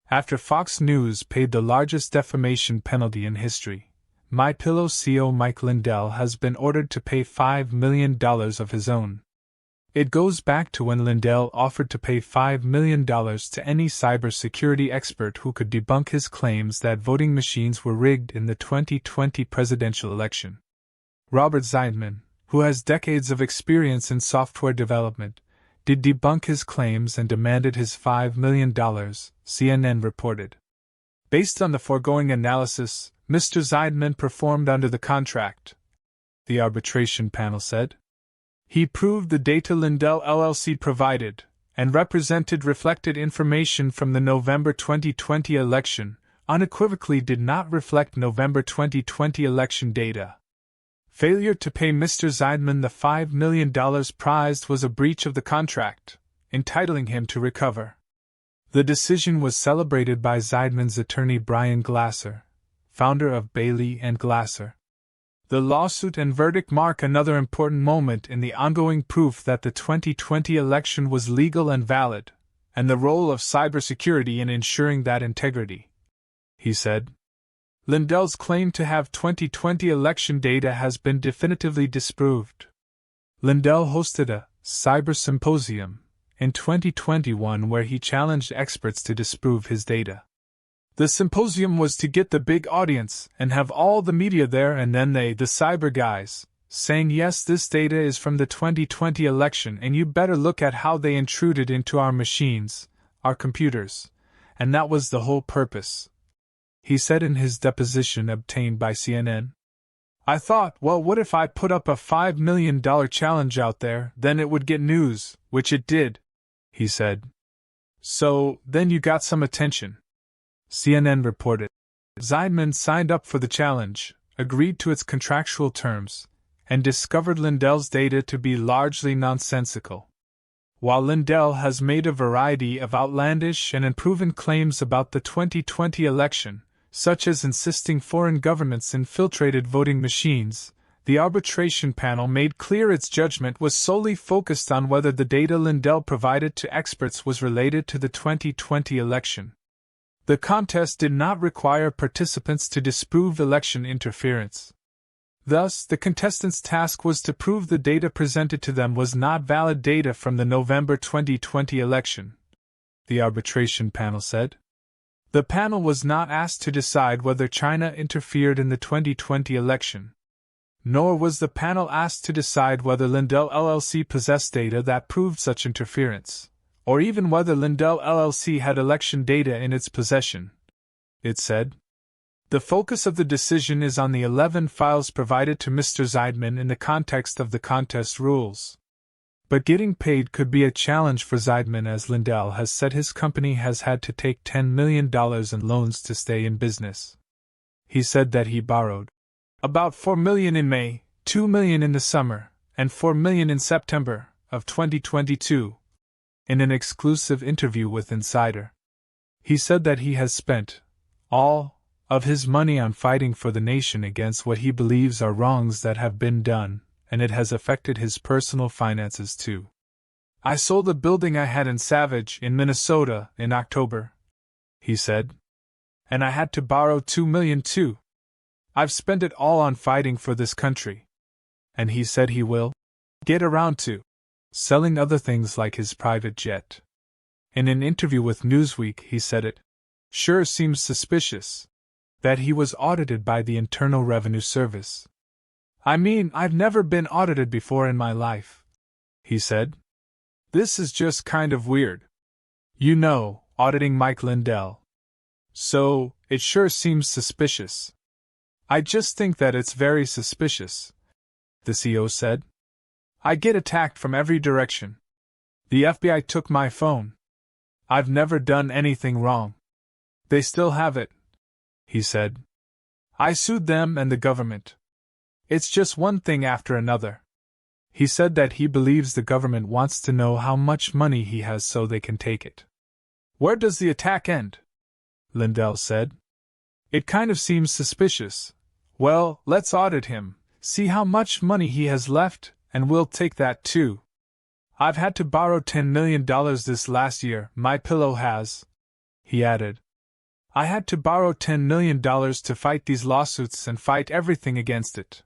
After Fox News paid the largest defamation penalty in history, MyPillow CEO Mike Lindell has been ordered to pay $5 million of his own. It goes back to when Lindell offered to pay $5 million to any cybersecurity expert who could debunk his claims that voting machines were rigged in the 2020 presidential election. Robert Zeidman, who has decades of experience in software development, did debunk his claims and demanded his $5 million, CNN reported. Based on the foregoing analysis, Mr. Zeidman performed under the contract, the arbitration panel said. He proved the data Lindell LLC provided and represented reflected information from the November 2020 election, unequivocally did not reflect November 2020 election data. Failure to pay Mr. Zeidman the $5 million prized was a breach of the contract, entitling him to recover. The decision was celebrated by Zeidman's attorney Brian Glasser, founder of Bailey & Glasser. The lawsuit and verdict mark another important moment in the ongoing proof that the 2020 election was legal and valid, and the role of cybersecurity in ensuring that integrity, he said. Lindell's claim to have 2020 election data has been definitively disproved. Lindell hosted a cyber symposium in 2021 where he challenged experts to disprove his data. The symposium was to get the big audience and have all the media there, and then the cyber guys, saying yes, this data is from the 2020 election and you better look at how they intruded into our machines, our computers, and that was the whole purpose, he said in his deposition obtained by CNN. I thought, well, what if I put up a $5 million challenge out there, then it would get news, which it did, he said. So, then you got some attention, CNN reported. Zeidman signed up for the challenge, agreed to its contractual terms, and discovered Lindell's data to be largely nonsensical. While Lindell has made a variety of outlandish and unproven claims about the 2020 election, such as insisting foreign governments infiltrated voting machines, the arbitration panel made clear its judgment was solely focused on whether the data Lindell provided to experts was related to the 2020 election. The contest did not require participants to disprove election interference. Thus, the contestants' task was to prove the data presented to them was not valid data from the November 2020 election, the arbitration panel said. The panel was not asked to decide whether China interfered in the 2020 election, nor was the panel asked to decide whether Lindell LLC possessed data that proved such interference, or even whether Lindell LLC had election data in its possession, it said. The focus of the decision is on the 11 files provided to Mr. Zeidman in the context of the contest rules. But getting paid could be a challenge for Zeidman, as Lindell has said his company has had to take $10 million in loans to stay in business. He said that he borrowed about $4 million in May, $2 million in the summer, and $4 million in September of 2022. In an exclusive interview with Insider, he said that he has spent all of his money on fighting for the nation against what he believes are wrongs that have been done, and it has affected his personal finances too. I sold the building I had in Savage, in Minnesota, in October, he said. And I had to borrow $2 million too. I've spent it all on fighting for this country. And he said he will get around to selling other things like his private jet. In an interview with Newsweek, he said it sure seems suspicious that he was audited by the Internal Revenue Service. I mean, I've never been audited before in my life, he said. This is just kind of weird. You know, auditing Mike Lindell. So, it sure seems suspicious. I just think that it's very suspicious, the CEO said. I get attacked from every direction. The FBI took my phone. I've never done anything wrong. They still have it, he said. I sued them and the government. It's just one thing after another. He said that he believes the government wants to know how much money he has so they can take it. Where does the attack end? Lindell said. It kind of seems suspicious. Well, let's audit him, see how much money he has left, and we'll take that too. I've had to borrow $10 million this last year, MyPillow has, he added, I had to borrow $10 million to fight these lawsuits and fight everything against it.